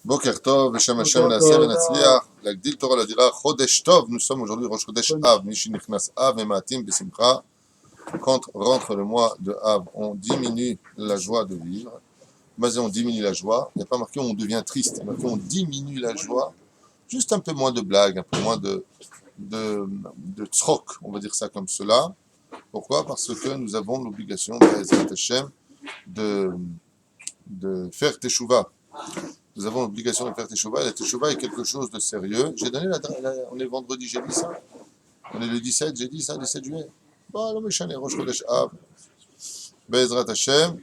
Boker Tov, Beshem Hashem, Boker Naaser et Tov. Natzliach, l'Agdil Torah la dira, Chodesh Tov, nous sommes aujourd'hui Rosh Chodesh Av, Nishi Nichnas Av et Matim Besimcha. Quand rentre le mois de Av, on diminue la joie de vivre. Basé, on diminue la joie. Il n'y a pas marqué on devient triste, il y a marqué on diminue la joie. Juste un peu moins de blagues, un peu moins de tzrok, on va dire ça comme cela. Pourquoi? Parce que nous avons l'obligation, Be'ezrat Hashem, de faire Teshuvah. Nous avons l'obligation de faire Teshuvah, et la Teshuvah est quelque chose de sérieux. J'ai donné on est vendredi, j'ai dit ça. On est le 17, j'ai dit ça, le 17 juillet. Bon, le méchant est Rosh Chodesh Av, Be'ezrat Hashem,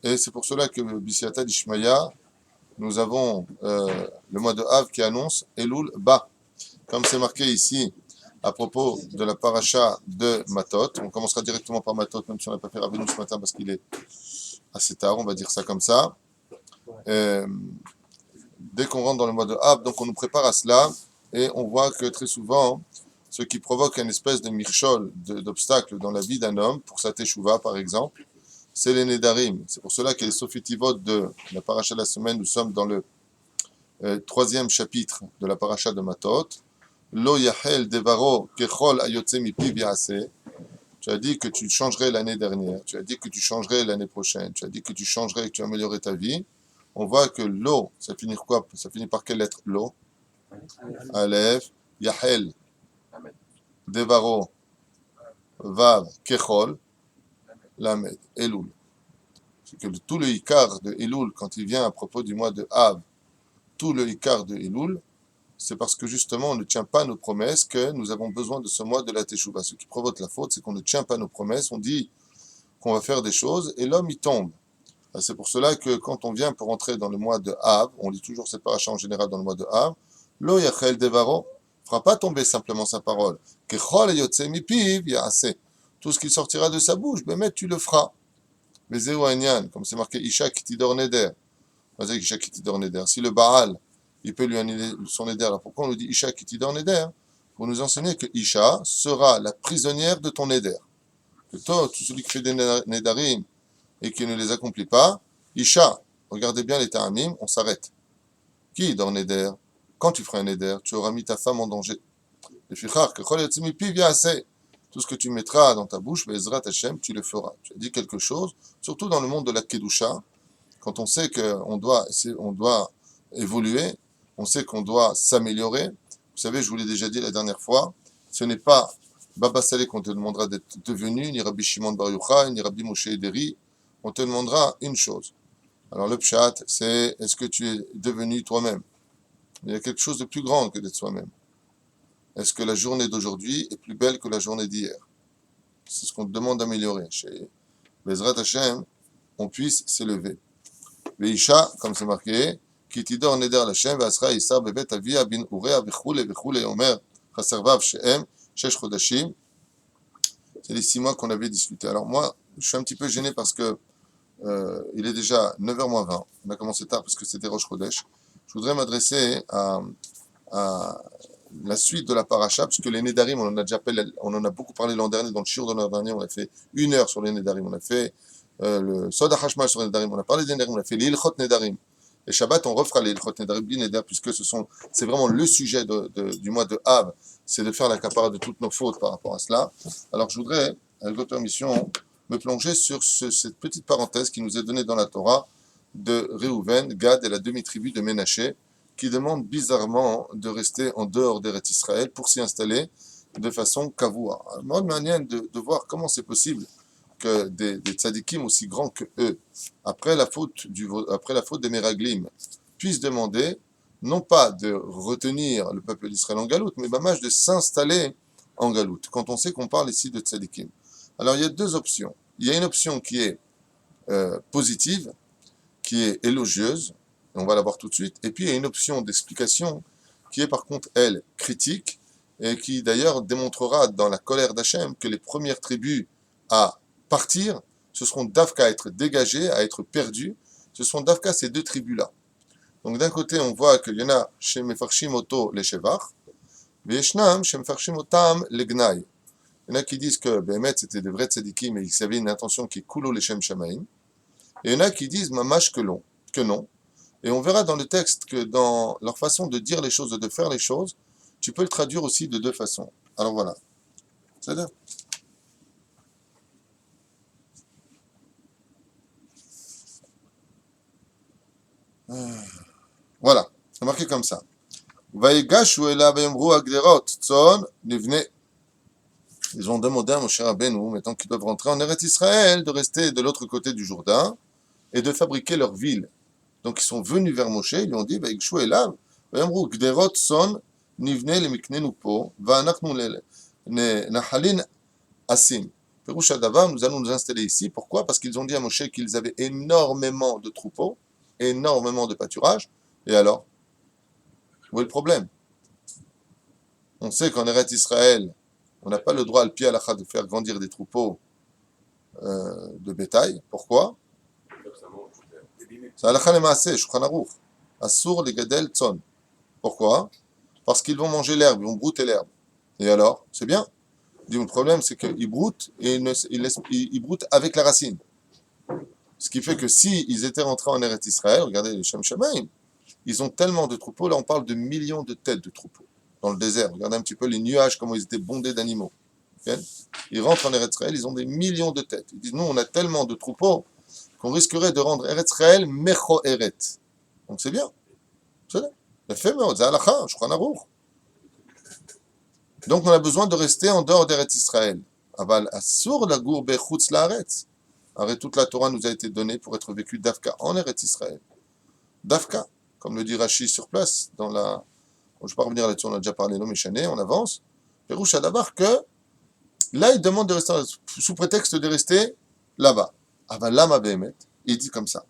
et c'est pour cela que Bisiata d'Ishmaïa, nous avons le mois de Av qui annonce Elul Ba. Comme c'est marqué ici à propos de la paracha de Matot, on commencera directement par Matot, même si on n'a pas fait Rabbeinu ce matin parce qu'il est assez tard, on va dire ça comme ça. Dès qu'on rentre dans le mois de Av, donc on nous prépare à cela, et on voit que très souvent, ce qui provoque une espèce de mirchol, d'obstacle dans la vie d'un homme, pour sa teshuva par exemple, c'est les nedarim. C'est pour cela que les sofitivot de la paracha de la semaine, nous sommes dans le troisième chapitre de la paracha de Matot. Lo yahel devaro kechol ayotze mipiv yaseh. Tu as dit que tu changerais l'année dernière, tu as dit que tu changerais l'année prochaine, tu as dit que tu changerais, que tu améliorerais ta vie. On voit que l'eau, ça finit quoi? Ça finit par quelle lettre? L'eau. Aleph, Yahel, Devaro, Vav, Kechol, Lamed, Elul. C'est que tout le Ikar de Elul, quand il vient à propos du mois de Av, tout le Ikar de Elul, c'est parce que justement on ne tient pas nos promesses que nous avons besoin de ce mois de la Teshuvah. Ce qui provoque la faute, c'est qu'on ne tient pas nos promesses, on dit qu'on va faire des choses et l'homme il tombe. C'est pour cela que quand on vient pour entrer dans le mois de Av, on lit toujours cette paracha en général dans le mois de Av, Lo yachel devaro, ne fera pas tomber simplement sa parole. Kechol yotze mipiv ya'aseh. Tout ce qui sortira de sa bouche, mais tu le feras. Mais zéhu anyan, comme c'est marqué Isha kitidor neder. Vas-y, Isha kitidor neder. Si le Baal, il peut lui annuler son neder, alors pourquoi on lui dit Isha kitidor neder? Pour nous enseigner que Isha sera la prisonnière de ton neder. Que toi, tout celui qui fait des nedarim, et qui ne les accomplit pas, Isha, regardez bien les ta'amim, on s'arrête. Qui dans Neder? Quand tu feras un Neder, tu auras mis ta femme en danger. Tout ce que tu mettras dans ta bouche, Be'ezrat Hashem, tu le feras. Tu as dit quelque chose, surtout dans le monde de la Kedusha, quand on sait qu'on doit évoluer, on sait qu'on doit s'améliorer. Vous savez, je vous l'ai déjà dit la dernière fois, ce n'est pas Baba Saleh qu'on te demandera d'être devenu, ni Rabbi Shimon Bar Yochai, ni Rabbi Moshe Ederi. On te demandera une chose. Alors le pshat, c'est est-ce que tu es devenu toi-même? Il y a quelque chose de plus grand que d'être soi-même. Est-ce que la journée d'aujourd'hui est plus belle que la journée d'hier? C'est ce qu'on te demande d'améliorer. Chez Bezrat Hashem, on puisse s'élever. Veisha, comme c'est marqué, Kitidor neder l'Hashem, Vasra Isar bebet avia bin urea vechule vechule omer chaservav shehem shesh chodashim. C'est les 6 mois qu'on avait discuté. Alors moi, je suis un petit peu gêné parce que il est déjà 9h moins 20. On a commencé tard parce que c'était Rosh Chodesh. Je voudrais m'adresser à la suite de la paracha, puisque les Nedarim, on en a beaucoup parlé l'an dernier, dans le Shur de l'an dernier, on a fait 1 heure sur les Nedarim, on a fait le Soda Hashmal sur les Nedarim, on a parlé des Nedarim, on a fait l'Ilchot Nedarim. Et Shabbat, on refera l'Ilchot Nedarim, puisque c'est vraiment le sujet du mois de Av, c'est de faire la capara de toutes nos fautes par rapport à cela. Alors je voudrais, avec votre permission, me plonger sur cette petite parenthèse qui nous est donnée dans la Torah de Réhouven, Gad et la demi-tribu de Ménaché, qui demandent bizarrement de rester en dehors d'Eretz Israël pour s'y installer de façon kavoua. Moi, de manière de voir comment c'est possible que des tzadikim aussi grands que eux, après la faute des Meraglim, puissent demander non pas de retenir le peuple d'Israël en galoute, mais mâche de s'installer en galoute, quand on sait qu'on parle ici de tzadikim. Alors, il y a 2 options. Il y a une option qui est positive, qui est élogieuse, et on va la voir tout de suite, et puis il y a une option d'explication qui est par contre, elle, critique, et qui d'ailleurs démontrera dans la colère d'Hachem que les premières tribus à partir, ce seront d'Afka à être dégagées, à être perdues, ce sont d'Afka ces 2 tribus-là. Donc d'un côté, on voit qu'il y en a chez Mefarshim Oto les Shevach, mais Yeshnam chez Mefarshim Otam les Gnaï. Il y en a qui disent que Béhémet c'était de vrais tzadikim, mais ils avaient une intention qui est Kulo Leshem Shamaim. Et il y en a qui disent Mamash que non. Et on verra dans le texte que dans leur façon de dire les choses et de faire les choses, tu peux le traduire aussi de deux façons. Alors voilà. C'est-à-dire voilà. C'est marqué comme ça. Vaïgashu elav yamru agderot tzon nivne. Ils ont demandé à Moshe Rabbeinu, maintenant qu'ils doivent rentrer en Eretz Israël, de rester de l'autre côté du Jourdain et de fabriquer leur ville. Donc ils sont venus vers Moshe, ils lui ont dit, Vaïgashu elav yamru agderot tzon nivne lemiknenu po, va'anachnu nahalin asim. Perouche Adavar, nous allons nous installer ici. Pourquoi? Parce qu'ils ont dit à Moshe qu'ils avaient énormément de troupeaux, énormément de pâturages. Et alors, où est le problème? On sait qu'en Eretz Israël, on n'a pas le droit, al-pi halakha, de faire grandir des troupeaux de bétail. Pourquoi? C'est halakha lemaaseh, Shulchan Aruch. Asur legadel tzon. Pourquoi? Parce qu'ils vont manger l'herbe, ils vont brouter l'herbe. Et alors, c'est bien. Le problème, c'est qu'ils broutent et ils broutent avec la racine. Ce qui fait que si ils étaient rentrés en Eretz Israël, regardez les Shem Shemaim, ils ont tellement de troupeaux, là on parle de millions de têtes de troupeaux dans le désert. Regardez un petit peu les nuages, comment ils étaient bondés d'animaux. Okay? Ils rentrent en Eretz Israël, ils ont des millions de têtes. Ils disent, nous on a tellement de troupeaux qu'on risquerait de rendre Eretz Israël Mecho Eret. Donc c'est bien. C'est bien. Le fait, mais c'est halakha, Shulchan Aruch. Donc on a besoin de rester en dehors d'Eretz Israël. Aval asur la gour bechutz laaretz. Arrête, toute la Torah nous a été donnée pour être vécue d'Afka en Eretz Israël. D'Afka, comme le dit Rashi sur place, dans la... Bon, je ne vais pas revenir là-dessus, on a déjà parlé, non, mais chané, on avance. Perouche Adavar que là, il demande de rester, sous prétexte de rester là-bas. Aval lama behemet, il dit comme ça.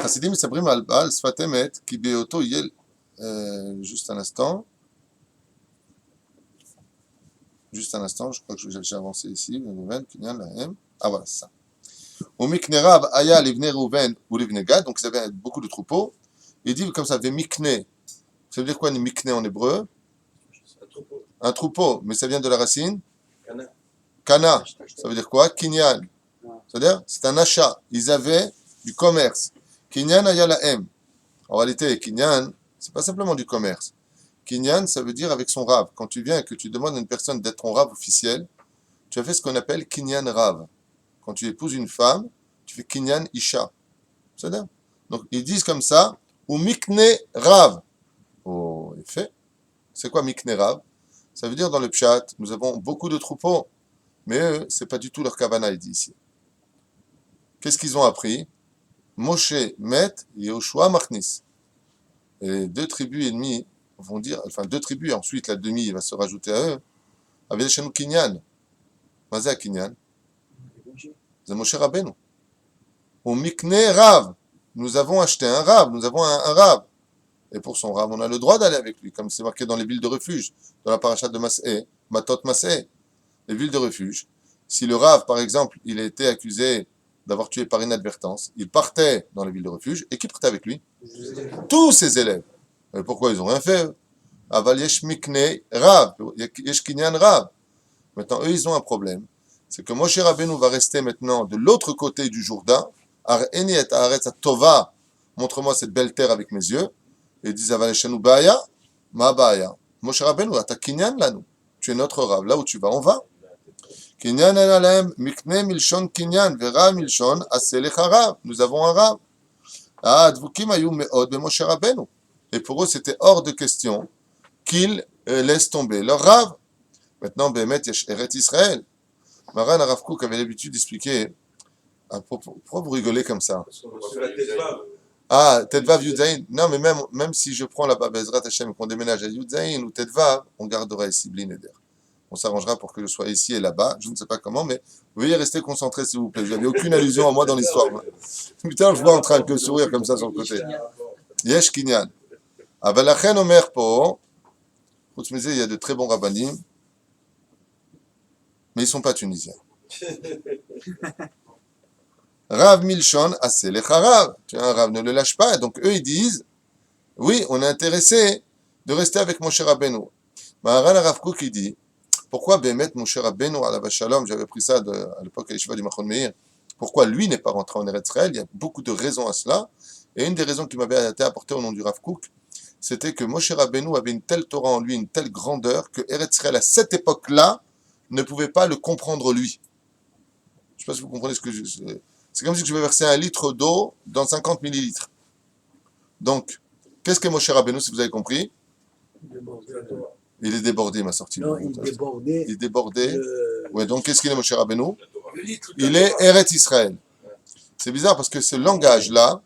Hasidim sabrim al baal sfat emet ki beoto yel. Juste un instant. Juste un instant, je crois que j'ai avancé ici. Ah voilà, c'est ça. Au Mikne Rav, Aya, Livne Reuven ou Livne Gad, donc ils avaient beaucoup de troupeaux. Il dit comme ça, Mikne. Ça veut dire quoi, Mikne en hébreu? Un troupeau, mais ça vient de la racine Kana. Ça veut dire quoi? Kinyan. C'est-à-dire, c'est un achat. Ils avaient du commerce. Kinyan Aya la M. En réalité, Kinyan, c'est pas simplement du commerce. Kinyan, ça veut dire avec son Rav. Quand tu viens et que tu demandes à une personne d'être ton Rav officiel, tu as fait ce qu'on appelle Kinyan Rav. Quand tu épouses une femme, tu fais Kinyan Isha. C'est-à-dire? Donc, ils disent comme ça, ou Mikne Rav. Oh, effet. C'est quoi Mikne Rav? Ça veut dire dans le Pshat, nous avons beaucoup de troupeaux, mais eux, c'est pas du tout leur kavana, il dit ici. Qu'est-ce qu'ils ont appris? Moshe Met Yehoshua Machnis. Et deux tribus ennemies vont dire, enfin deux tribus, ensuite la demi va se rajouter à eux, avec chez nous Kinyan. Mazé à Kinyan. C'est Moshe Rabbeinu. Au Mikne Rav. Nous avons acheté un Rav, nous avons un Rav. Et pour son Rav, on a le droit d'aller avec lui, comme c'est marqué dans les villes de refuge, dans la paracha de Mas'é, Matot Mas'é, les villes de refuge. Si le Rav, par exemple, il a été accusé d'avoir tué par inadvertance, il partait dans les villes de refuge, et qui partait avec lui? Tous ses élèves. Et pourquoi ils n'ont rien fait? Aval yesh mikne Rav, yesh kinyan Rav. Maintenant, eux, ils ont un problème. C'est que Moshe Rabbeinu va rester maintenant de l'autre côté du Jourdain. Ar'eni et haaretz tova, montre-moi cette belle terre avec mes yeux. Et ils disent Aval yeshanu ba'aya, ma ba'aya. Moshe Rabbeinu, ata kinyan lanu. Tu es notre Rav. Là où tu vas, on va. Kinyan alalem, mikne milshon kinyan, vera milshon aselecha Rav. Nous avons un Rav. Ah, dvukim ayu me'od be Moshe Rabbeinu. Et pour eux, c'était hors de question qu'ils laissent tomber leur Rav. Maintenant, Bémet, il y a Eretz Israël. Maran Arav Kook avait l'habitude d'expliquer. Pourquoi vous rigolez comme ça? Ah, Tedvav Yudzaïn. Non, mais même si je prends là-bas Bezrat Hashem et qu'on déménage à Yudzaïn ou Tedvav, on gardera ici Blineder. On s'arrangera pour que je sois ici et là-bas. Je ne sais pas comment, mais veuillez rester concentrés, s'il vous plaît. Je n'avais aucune allusion à moi dans l'histoire. Putain, je vois en train de sourire comme ça sur le côté. Yesh Kinyan. Avalachen Omer Po. Il y a de très bons rabbanim. Mais ils ne sont pas tunisiens. Rav Milshon, assez les Rav. Tu as un Rav, ne le lâche pas. Donc eux, ils disent, oui, on est intéressé de rester avec Moshe Rabbeinu. Maharan Rav Kook, il dit, pourquoi Bémet Moshe Rabbeinu, à la Shalom, j'avais pris ça à l'époque à l'Yeshiva du Machon Meir, Pourquoi lui n'est pas rentré en Eretz Israël? Il y a beaucoup de raisons à cela. Et une des raisons qui m'avait été apportée au nom du Rav Kook, c'était que Moshe Rabbeinu avait une telle Torah en lui, une telle grandeur, que Eretz Israël, à cette époque-là, ne pouvait pas le comprendre lui. Je ne sais pas si vous comprenez ce que je... C'est comme si je vais verser 1 litre d'eau dans 50 millilitres. Donc, qu'est-ce que Moshe Rabbeinu, si vous avez compris? Il est débordé, ma sortie. Non, il débordait. Il est débordé. Ouais, donc qu'est-ce qu'il est, Moshe Rabbeinu? Il est Eretz Israël. C'est bizarre parce que ce langage-là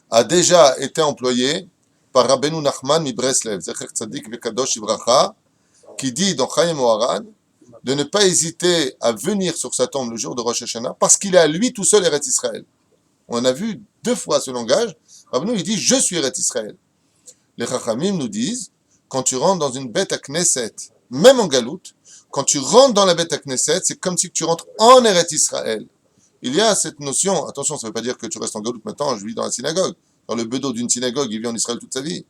a déjà été employé par Rabbeinu Nachman mi Breslev, Zecher Tzadik Vekadosh Ibracha, qui dit dans Chaim Moharan de ne pas hésiter à venir sur sa tombe le jour de Rosh Hashanah parce qu'il est à lui tout seul Eretz Israël. On a vu 2 fois ce langage. Rabbeinu, il dit « Je suis Eretz Israël ». Les Chachamim nous disent, quand tu rentres dans une bête à Knesset, même en galoute, quand tu rentres dans la bête à Knesset, c'est comme si tu rentres en Eretz Israël. Il y a cette notion, attention, ça ne veut pas dire que tu restes en galoute maintenant, je vis dans la synagogue. Dans le bedeau d'une synagogue, il vit en Israël toute sa vie.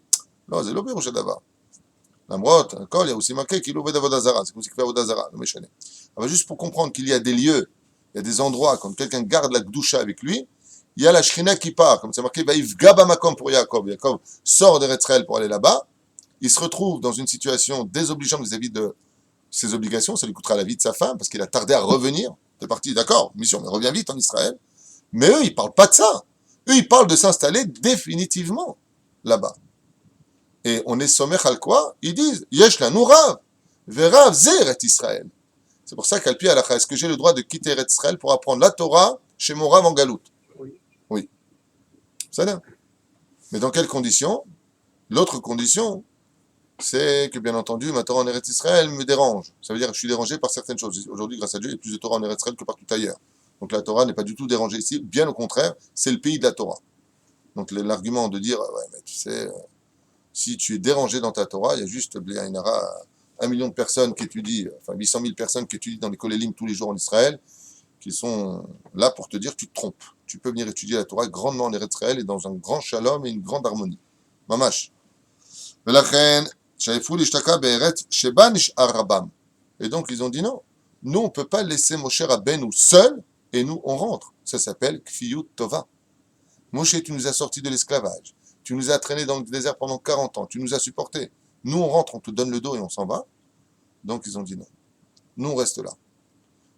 Non, c'est l'obé Rosh Hadavar. L'amrot, il y a aussi marqué qu'il ouvre d'Avodazara, c'est comme si il fait Avodazara, le méchané. Alors juste pour comprendre qu'il y a des lieux, il y a des endroits, quand quelqu'un garde la Gdusha avec lui, il y a la Shrina qui part, comme c'est marqué, Vaïv Gaba Makom pour Yaakov. Yaakov sort d'Eretz Israël pour aller là-bas, il se retrouve dans une situation désobligeante vis-à-vis de ses obligations, ça lui coûtera la vie de sa femme, parce qu'il a tardé à revenir. C'est parti, d'accord, mission, mais reviens vite en Israël. Mais eux, ils ne parlent pas de ça. Eux, ils parlent de s'installer définitivement là-bas. Et on est sommer al quoi? Ils disent, Yesh la Rav, Verav Zeret Israël. C'est pour ça qu'al pi halakha, est-ce que j'ai le droit de quitter Eretz Israël pour apprendre la Torah chez mon Rav en galoute? Oui. Ça là. Mais dans quelles conditions? L'autre condition, c'est que bien entendu, ma Torah en Eretz Israël me dérange. Ça veut dire que je suis dérangé par certaines choses. Aujourd'hui, grâce à Dieu, il y a plus de Torah en Eretz Israël que partout ailleurs. Donc la Torah n'est pas du tout dérangée ici, bien au contraire, c'est le pays de la Torah. Donc l'argument de dire, ouais, mais tu sais, si tu es dérangé dans ta Torah, il y a juste, il y a 1 million de personnes qui étudient, enfin 800 000 personnes qui étudient dans les kolélim tous les jours en Israël, qui sont là pour te dire que tu te trompes. Tu peux venir étudier la Torah grandement en Eretz Israël et dans un grand shalom et une grande harmonie. Mamash. Et donc ils ont dit non. Nous, on ne peut pas laisser Moshe Rabbeinu seul et nous, on rentre. Ça s'appelle Kfiyut Tova. Moshe, tu nous as sortis de l'esclavage. Tu nous as traînés dans le désert pendant 40 ans. Tu nous as supportés. Nous, on rentre, on te donne le dos et on s'en va. Donc, ils ont dit non. Nous, on reste là.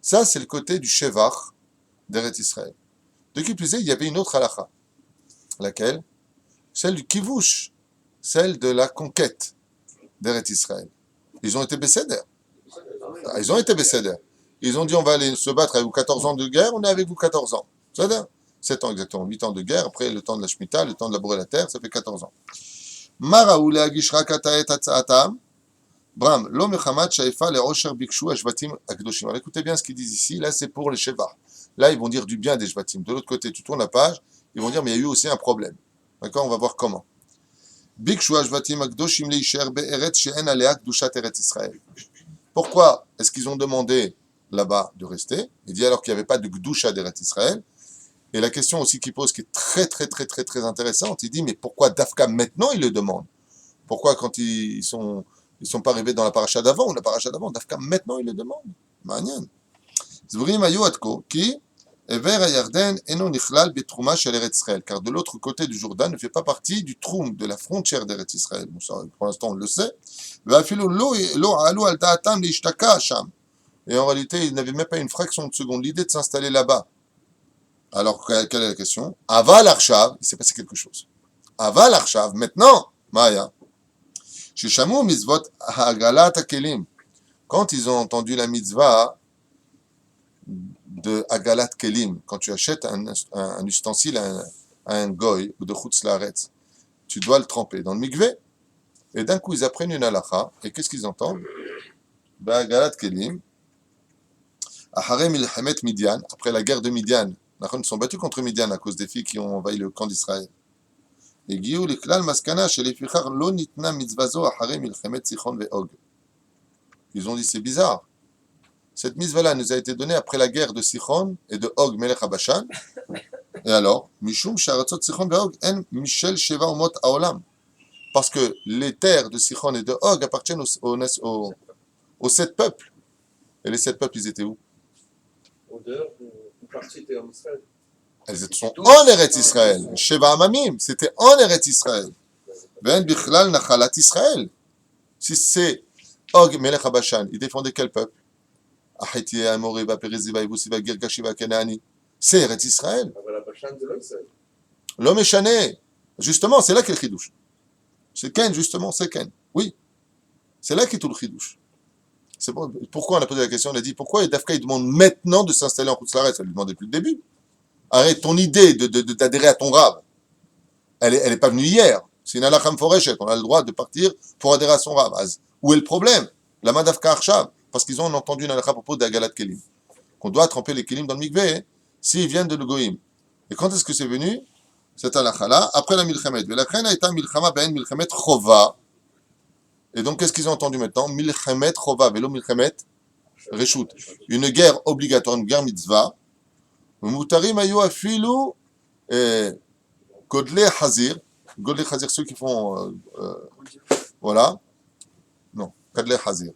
Ça, c'est le côté du Shevach d'Eretz Israël. De qui plus est, il y avait une autre halakha. Laquelle? Celle du Kivush. Celle de la conquête d'Eretz Israël. Ils ont été Besséder. Ils ont été Besséder. Ils ont dit, on va aller se battre avec vous 14 ans de guerre, on est avec vous 14 ans. Ça veut dire 7 ans exactement, 8 ans de guerre, après le temps de la Shemitah, le temps de labourer la terre, ça fait 14 ans. Maraou le'agishra kataet atzaatam, Bram, lo mechamat shaifa le'osher bikshu ashvatim akdoshim. Alors écoutez bien ce qu'ils disent ici, là c'est pour les Sheva. Là ils vont dire du bien des Shvatim. De l'autre côté, tu tournes la page, ils vont dire, mais il y a eu aussi un problème. D'accord, on va voir comment. Bikshu ashvatim akdoshim leisher be'eretz she'en alea kdushat eretz Israël. Pourquoi est-ce qu'ils ont demandé là-bas de rester? Il dit alors qu'il n'y avait pas de Gdusha d'Eretz Israël. Et la question aussi qu'il pose, qui est très intéressante, il dit, mais pourquoi Dafka maintenant il le demande? Pourquoi quand ils sont pas arrivés dans la paracha d'avant ou la paracha d'avant, Dafka maintenant il le demande? Manyan. Zvrim ayu atko, qui Ever Yarden eno nichlal betrouma shel Eretz Israël, car de l'autre côté du Jourdain ne fait pas partie du troum de la frontière d'Eretz Israël. Bon, ça, pour l'instant on le sait. Et en réalité, ils n'avaient même pas une fraction de seconde l'idée de s'installer là-bas. Alors, quelle est la question? Aval Arshav, il s'est passé quelque chose. Aval Arshav, maintenant, Maya. Chez Shamou Mitzvot Hagalat Akelim, quand ils ont entendu la mitzvah de Hagalat Kelim, quand tu achètes un ustensile à un goy ou de Chutz Laaretz, tu dois le tremper dans le mikveh. Et d'un coup, ils apprennent une halakha. Et qu'est-ce qu'ils entendent? Hagalat Kelim, Aharem Milchemet Midian, après la guerre de Midian, ils sont battus contre Midian à cause des filles qui ont envahi le camp d'Israël. Et Guillaume Liklal Maskana, chez les Fichar, Lo Nitna Mitzvazo, Aharem Milchemet Sichon Ve'og. Ils ont dit, c'est bizarre. Cette mitzvah-là nous a été donnée après la guerre de Sichon et de Og, Melech HaBashan. Et alors, Mishum Sharatzot Sichon Ve'og, En Michel Sheva Omot Haolam. Parce que les terres de Sichon et de Og appartiennent aux 7 peuples. Et les 7 peuples, ils étaient où? partie était en Israël. Elles sont en Eretz Israël. Sheva Amamim, c'était en Eretz Israël. Ben Bichlal Nachalat Israël. Si c'est Og Melech HaBashan, il défendait quel peuple? Ahiti, Amoré, Perizi, Vaïboussi, Girgashi, Kenani. C'est Eretz Israël. אבל הבשן זה לא ישראל. L'homme est chané. Justement, c'est là qu'est le chidouche. C'est Ken, justement, c'est Ken. Oui. C'est là qu'est tout le chidouche. C'est bon. Pourquoi on a posé la question? On a dit pourquoi Dafka il demande maintenant de s'installer en Koutslaret? Ça lui demandait depuis le début. Arrête ton idée d'adhérer à ton rab. Elle est pas venue hier. C'est une halakha mforeshet. On a le droit de partir pour adhérer à son rab. Où est le problème? La madafka arshav. Parce qu'ils ont entendu une halakha à propos d'Agalat Kelim. Qu'on doit tremper les Kelim dans le mikveh s'ils viennent de l'Egoïm. Et quand est-ce que c'est venu? Cette halakha-là, après la milchemet. Et la reine a été milchama ben milchemet chova. Et donc, qu'est-ce qu'ils ont entendu maintenant? Milchemet chova, velo milchemet reshut. Une guerre obligatoire, une guerre mitzvah. Moutarim ayu afilu godle hazir. Godle hazir, ceux qui font, voilà. Non, godle hazir.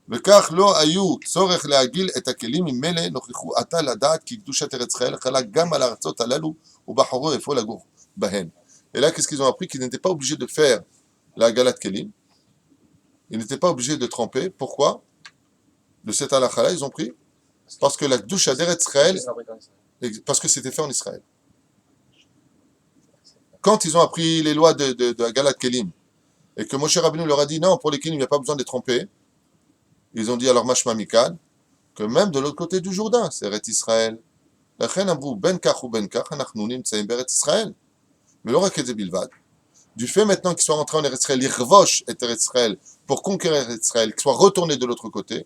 וכך לא היו צורך להגיל את הכלים ממילא נוכחו עתה לדעת כי קדושת ארץ ישראל חלה גם על הארצות הללו ובחרו איפה לגור בהן. Et là, qu'est-ce qu'ils ont appris? Qu'ils n'étaient pas obligés de faire la galat kelim. Ils n'étaient pas obligés de tremper. Pourquoi? De cette halakha-là, ils ont pris parce que la Kedusha d'Eretz Israël, parce que c'était fait en Israël. Quand ils ont appris les lois de la galat kelim et que Moshe Rabbeinu leur a dit non, pour les kelim, il n'y a pas besoin de les tremper. Ils ont dit alors Mashma Mikal que même de l'autre côté du Jourdain, c'est Eretz Israël. לכן אמרו בין כך ובין כך אנחנו נמצאים בארץ ישראל. ולא רק את זה בלבד. Du fait maintenant qu'ils soient rentrés en Eretz Israël, יחבוש את ארץ ישראל pour conquérir Eretz Israël, qu'ils soient retournés de l'autre côté,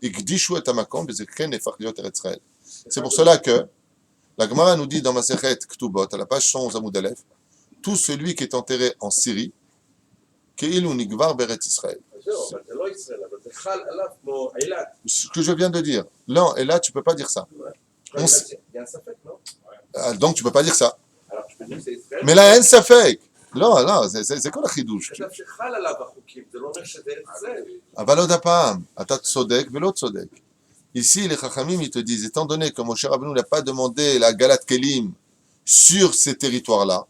יקדישו את המקום וזה כן נהפך להיות ארץ ישראל. C'est pour cela que la Gemara nous dit dans Masechet Ktubot, à la page 111 Amoud Aleph, tout celui qui est enterré en Syrie, כאילו נגבר בארץ ישראל. זהו, אבל זה לא ישראל, אבל זה חל עליו כמו אילת. Ce que je viens de dire. Non, et là, tu peux pas dire ça. Il y a un ספק, non? Donc, tu peux pas dire ça. Alors, je peux dire que c'est ישראל. Mais là, אין ספק. לא, זה כל החידוש. עכשיו שחל עליו החוקים, זה לא אומר שזה ארץ ישראל. אבל עוד הפעם, אתה צודק ולא צודק. Ici, les Chachamim, ils te disent, étant donné que Moshe Rabbeinu n'a pas demandé la Galat Kelim sur ces territoires-là,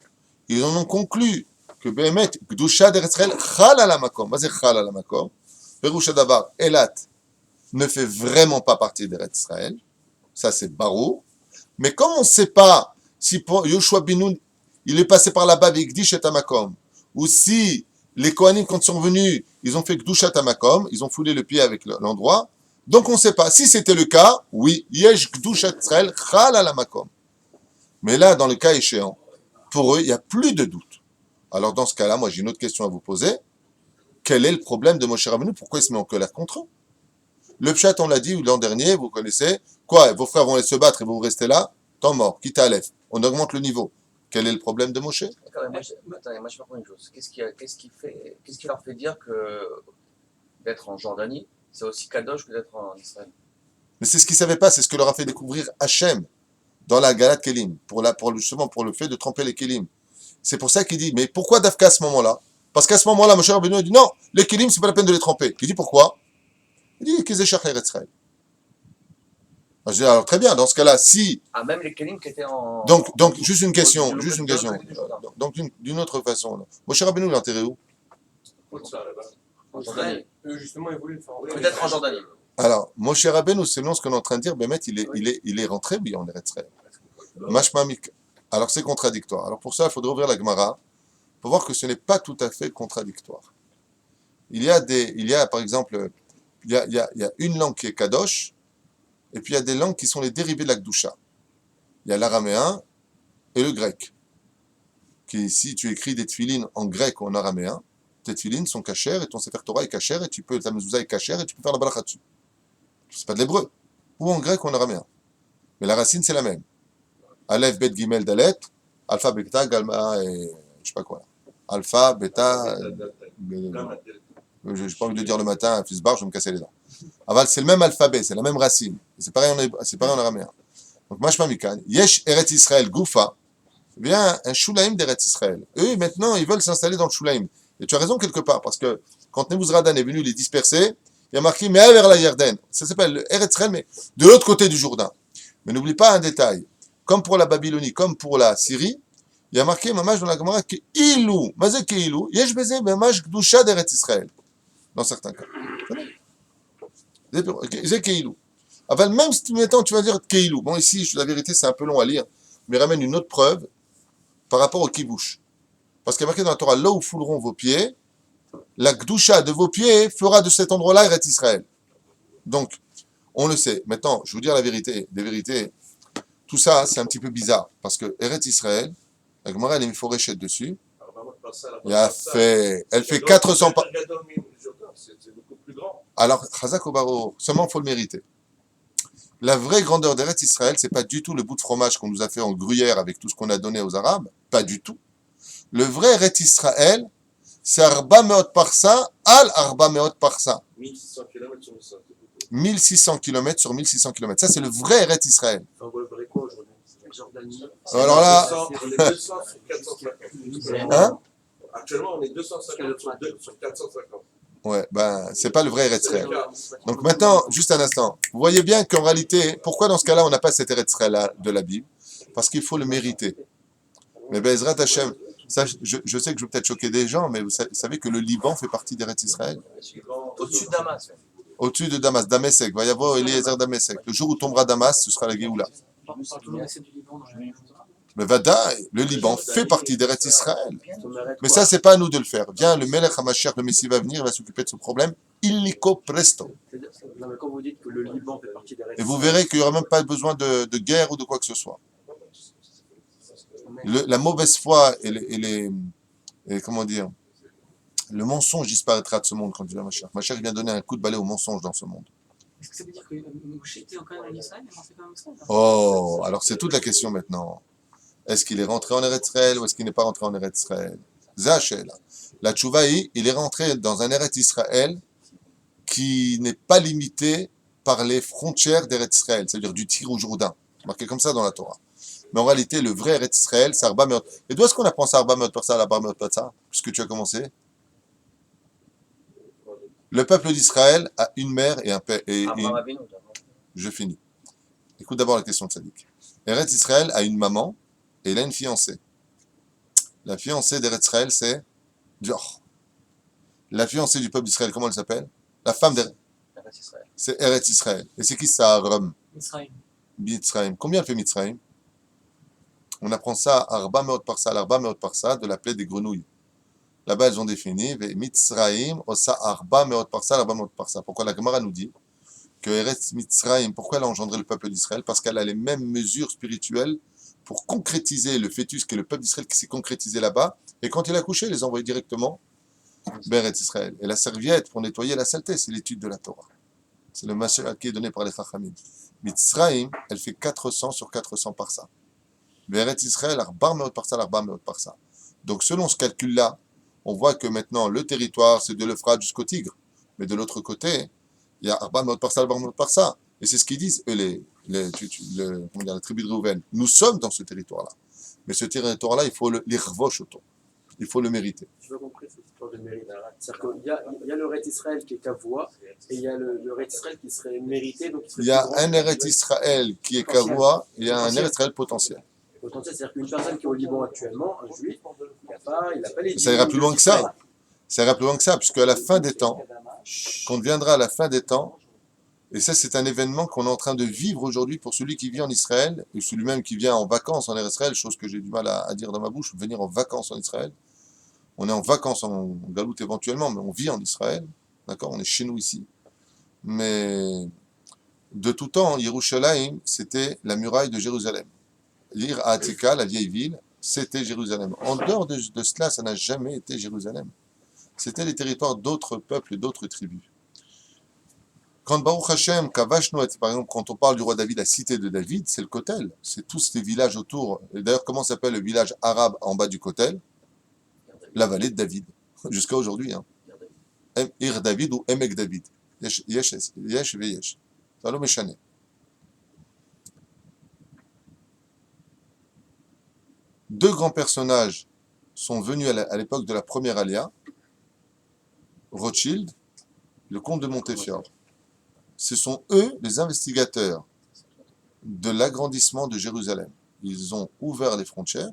ils en ont conclu que Behemet, Gdusha d'Eretz Israël, Chal ala makom. Vas-y, Chal ala makom. Peroucha Davar, Elat ne fait vraiment pas partie d'Eretz Israël. Ça, c'est barou. Mais comme on ne sait pas si Yoshua Binoun, il est passé par là-bas avec Gdish et Tamakom, ou si les Kohanim, quand ils sont venus, ils ont fait Gdusha Tamakom, ils ont foulé le pied avec l'endroit. Donc, on ne sait pas. Si c'était le cas, oui, Yesh Gdusha Israël, Chal ala makom. Mais là, dans le cas échéant, pour eux, il n'y a plus de doute. Alors, dans ce cas-là, moi, j'ai une autre question à vous poser. Quel est le problème de Moshe Rabbeinu? Pourquoi il se met en colère contre eux? Le pshat, on l'a dit l'an dernier, vous connaissez. Quoi? Vos frères vont aller se battre et vous restez là? Temps mort, quitte à Aleph. On augmente le niveau. Quel est le problème de Moshe? Attendez, moi, je vais prendre une chose. Qu'est-ce qui leur fait dire que d'être en Jordanie, c'est aussi kadosh que d'être en Israël? Mais c'est ce qu'ils ne savaient pas, c'est ce que leur a fait découvrir Hachem dans la Galat Kelim, justement pour le fait de tremper les Kelim. C'est pour ça qu'il dit, mais pourquoi Dafka à ce moment-là? Parce qu'à ce moment-là, Moshe Rabbeinu a dit, non, les Kelim, c'est pas la peine de les tremper. Il dit, pourquoi? Il dit, qu'ils échappent Eretz Israël. Je dis, alors très bien, dans ce cas-là, si... Ah, même les Kelim qui étaient en... Donc, juste une question. Donc, d'une autre façon. Là. Moshe Rabbeinu, il est enterré où? En Jordanie. Eux, justement, ils voulaient le faire. Peut-être en Jordanie. Alors, Moshe Rabbeinu, selon ce qu'on est en train de dire, Bémet, il est rentré, oui, en Eretz Israël. Mashma Mik. Alors, c'est contradictoire. Alors, pour ça, il faudrait ouvrir la Gemara pour voir que ce n'est pas tout à fait contradictoire. Il y a par exemple, il y a une langue qui est Kadosh, et puis il y a des langues qui sont les dérivés de la Kedusha. Il y a l'araméen et le grec. Si tu écris des tefilines en grec ou en araméen, tes tefilines sont cachères et ton Sefer Torah est cachère et ta mezouza est cachère et tu peux faire la balacha dessus. C'est pas de l'hébreu. Ou en grec ou en araméen. Mais la racine, c'est la même. Aleph, Bet, Gimel, Dalet, Alpha, Beta, Galma et je sais pas quoi. Alpha, Beta, j'ai pas envie de dire le matin, fils bar, je vais me casser les dents. Aval, c'est le même alphabet, c'est la même racine. C'est pareil en araméen. Donc, Mashma Mikan, Yesh Eretz Israël Goufa, vient un Shulaim d'Eretz Israël. Eux, maintenant, ils veulent s'installer dans le Shulaim. Et tu as raison quelque part, parce que quand Nebuzradan est venu les disperser, il y a marqué, mais vers la Yarden. Ça s'appelle Eretz Israël, mais de l'autre côté du Jourdain. Mais n'oublie pas un détail. Comme pour la Babylonie, comme pour la Syrie, il y a marqué Mamash dans la Gemara que Ilou, Mazé Keilou, Yesh Bezé Mamash Gdusha d'Eretz Israël. Dans certains cas. C'est Keilou. Enfin, même si tu vas dire Keilou. Bon, ici, la vérité, c'est un peu long à lire, mais ramène une autre preuve par rapport au Kibouch. Parce qu'il y a marqué dans la Torah, là où fouleront vos pieds, la Gdusha de vos pieds fera de cet endroit-là Eretz Israël. Donc, on le sait. Maintenant, je vais vous dire la vérité, des vérités. Tout ça, c'est un petit peu bizarre. Parce que Eretz Israël, la Gemara, elle est fourréchette dessus. Il a fait, elle fait 400 pas. C'est beaucoup plus grand. Alors, Chazak Obaro, seulement il faut le mériter. La vraie grandeur d'Eretz Israël, c'est pas du tout le bout de fromage qu'on nous a fait en gruyère avec tout ce qu'on a donné aux Arabes. Pas du tout. Le vrai Eretz Israël, c'est Arba Meot Parsa, Al Arba Meot Parsa. 1600 km sur 1600. 1600 km sur 1600 km. Ça, c'est le vrai Eretz Israël. Enfin, vous verrez quoi aujourd'hui? Jordanie. Alors là. On est 200 sur 450. Hein? Actuellement, on est 250 sur 450. Ouais, ben, c'est pas le vrai Eretz Israël. Donc maintenant, juste un instant. Vous voyez bien qu'en réalité, pourquoi dans ce cas-là, on n'a pas cet Eretz Israël de la Bible? Parce qu'il faut le mériter. Mais Bezrat Hashem, ça, je sais que je vais peut-être choquer des gens, mais vous savez que le Liban fait partie d'Eretz Israël? Au-dessus de Damas. Au-dessus de Damas, Damesek. Va y avoir Eliezer Damesek. Le jour où tombera Damas, ce sera la Géoula. Mais Vadaï, le Liban fait partie d'Eretz Israël. Mais ça, c'est pas à nous de le faire. Viens, le Melech HaMashiach, le Messie va venir, il va s'occuper de ce problème. Illico presto. Non, mais quand vous dites que le Liban fait partie des Et vous verrez qu'il n'y aura même pas besoin de guerre ou de quoi que ce soit. La mauvaise foi et comment dire, le mensonge disparaîtra de ce monde quand il vient Mashiach. Mashiach vient donner un coup de balai au mensonge dans ce monde. Est-ce que ça veut dire que Moshe était encore en Israël, mais c'est quand même Israël? Oh, alors c'est toute la question maintenant. Est-ce qu'il est rentré en Eretz Israël ou est-ce qu'il n'est pas rentré en Eretz Israël? Zachel. La Tchouvaï, il est rentré dans un Eretz Israël qui n'est pas limité par les frontières d'Eretz Israël, c'est-à-dire du Tir au Jourdain. C'est marqué comme ça dans la Torah. Mais en réalité, le vrai Eretz Israël, c'est Arba Meot. Et d'où est-ce qu'on apprend ça, Arba Meot Parsa, Arba Meot Parsa, puisque tu as commencé? Le peuple d'Israël a une mère et un père. Je finis. Écoute d'abord la question de Sadik. Eretz Israël a une maman et il a une fiancée. La fiancée d'Eretz Israël, c'est Dior. La fiancée du peuple d'Israël, comment elle s'appelle? La femme d'Eretz Israël. C'est Eretz Israël. Et c'est qui ça, Aram? Mitzrayim. Combien elle fait Mitzrayim? On apprend ça à Arba Meot Parsa, de la plaie des grenouilles. Là-bas, elles ont défini Mitzrayim, Osa Arba Meot Parsa. Pourquoi la Gemara nous dit que Eretz Mitzrayim, pourquoi elle a engendré le peuple d'Israël? Parce qu'elle a les mêmes mesures spirituelles pour concrétiser le fœtus qui est le peuple d'Israël qui s'est concrétisé là-bas. Et quand il a couché, il les a envoyés directement vers Eretz Israël. Et la serviette pour nettoyer la saleté, c'est l'étude de la Torah. C'est le mashal qui est donné par les Chachamim. Mitzrayim, elle fait 400 sur 400 Parsa. Eretz Israël, Arba Meot Parsa. Donc selon ce calcul-là, on voit que maintenant le territoire, c'est de l'Euphrate jusqu'au Tigre. Mais de l'autre côté, il y a Arba Meot Parsa. Et c'est ce qu'ils disent, eux, la tribu de Réhouven. Nous sommes dans ce territoire-là. Mais ce territoire-là, il faut l'irvosh autour. Il faut le mériter. Je veux compris cette histoire de mérite. C'est-à-dire qu'il y a le Eretz Israël qui est Kavoua, et il y a le Eretz Israël qui serait mérité. Donc il y a un Eretz Israël qui est Kavoua, et il y a un Eretz Israël potentiel. Potentiel, c'est-à-dire qu'une personne qui est au Liban actuellement, un juif, il n'a pas les... Ça ira plus loin que ça. Ça ira plus loin que ça, puisque à la fin des temps, qu'on viendra à la fin des temps, et ça c'est un événement qu'on est en train de vivre aujourd'hui pour celui qui vit en Israël, et celui-même qui vient en vacances en Israël, chose que j'ai du mal à dire dans ma bouche, venir en vacances en Israël. On est en vacances en Galoute éventuellement, mais on vit en Israël, d'accord, on est chez nous ici. Mais de tout temps, Yerushalayim, c'était la muraille de Jérusalem. L'Ir Ha'atika, la vieille ville, c'était Jérusalem. En dehors de cela, ça n'a jamais été Jérusalem. C'était les territoires d'autres peuples et d'autres tribus. Quand Baruch Hashem, Kavashnu, par exemple, quand on parle du roi David, la cité de David, c'est le Kotel. C'est tous les villages autour. Et d'ailleurs, comment s'appelle le village arabe en bas du Kotel? La vallée de David. Jusqu'à aujourd'hui. Hein. Ir David ou Emek David. Yesh veyesh. Ça le méchané. Deux grands personnages sont venus à l'époque de la première Alia, Rothschild, le comte de Montefiore. Ce sont eux les investigateurs de l'agrandissement de Jérusalem. Ils ont ouvert les frontières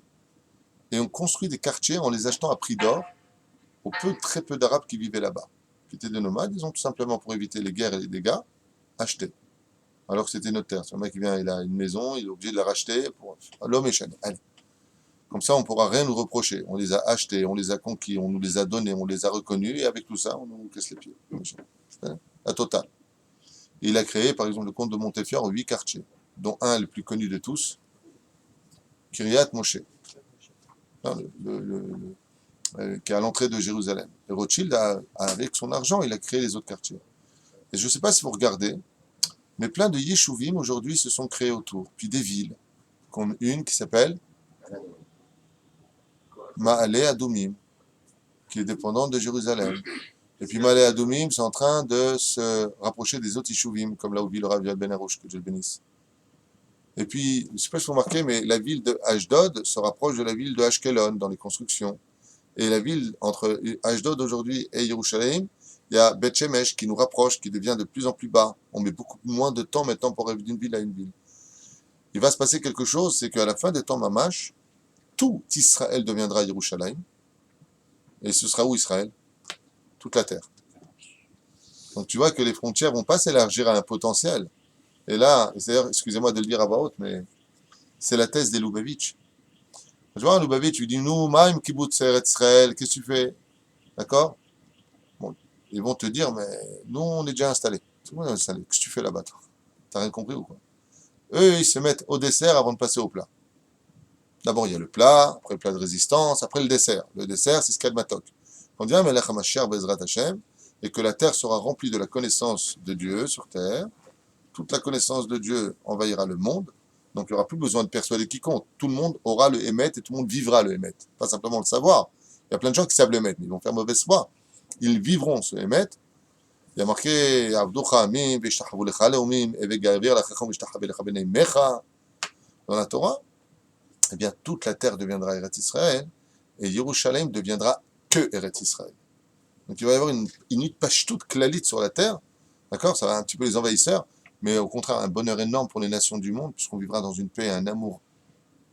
et ont construit des quartiers en les achetant à prix d'or aux très peu d'Arabes qui vivaient là-bas, qui étaient des nomades. Ils ont tout simplement, pour éviter les guerres et les dégâts, acheté. Alors que c'était notre terre. C'est un mec qui vient, il a une maison, il est obligé de la racheter pour l'homme est chané. Allez. Comme ça, on ne pourra rien nous reprocher. On les a achetés, on les a conquis, on nous les a donnés, on les a reconnus, et avec tout ça, on nous casse les pieds. La totale. Et il a créé, par exemple, le comte de Montefiore, 8 quartiers, dont un, le plus connu de tous, Kiryat Moshe, hein, qui est à l'entrée de Jérusalem. Et Rothschild, avec son argent, il a créé les autres quartiers. Et je ne sais pas si vous regardez, mais plein de yeshuvim aujourd'hui se sont créés autour, puis des villes, comme une qui s'appelle Ma'ale Adumim, qui est dépendante de Jérusalem. Et puis Ma'ale Adumim, c'est en train de se rapprocher des autres yeshuvim, comme là où vit le Rav Yad Ben Arouche, que Dieu le bénisse. Et puis, je ne sais pas si vous remarquez, mais la ville de Ashdod se rapproche de la ville de Ashkelon dans les constructions. Et la ville entre Ashdod aujourd'hui et Yerushalayim, il y a Beth Shemesh qui nous rapproche, qui devient de plus en plus bas. On met beaucoup moins de temps maintenant pour arriver d'une ville à une ville. Il va se passer quelque chose, c'est qu'à la fin des temps Mamash, tout Israël deviendra Yerushalayim. Et ce sera où Israël? Toute la terre. Donc tu vois que les frontières vont pas s'élargir à un potentiel. Et là, c'est-à-dire, excusez-moi de le dire à voix haute, mais c'est la thèse des Lubavitch. Je vois un Lubavitch, il dit, nous, Maïm Kibbutz Eretz Israël, qu'est-ce que tu fais? D'accord? Bon, ils vont te dire, mais nous, on est déjà installés. C'est bon, on est installé. Qu'est-ce que tu fais là-bas, toi? T'as rien compris ou quoi? Eux, ils se mettent au dessert avant de passer au plat. D'abord, il y a le plat, après le plat de résistance, après le dessert. Le dessert, c'est ce qu'il y a de matok. On dit, Melech HaMashiach Bezrat Hashem, et que la terre sera remplie de la connaissance de Dieu sur terre. Toute la connaissance de Dieu envahira le monde. Donc, il n'y aura plus besoin de persuader quiconque. Tout le monde aura le Hémet et tout le monde vivra le Hémet. Pas simplement le savoir. Il y a plein de gens qui savent le Hémet, mais ils vont faire mauvaise foi. Ils vivront ce Hémet. Il y a marqué dans la Torah. Eh bien, toute la terre deviendra Eretz Israël et Yerushalayim deviendra que Eretz Israël. Donc, il va y avoir une pashtout klalit sur la terre. D'accord? Ça va un petit peu les envahisseurs, mais au contraire, un bonheur énorme pour les nations du monde, puisqu'on vivra dans une paix et un amour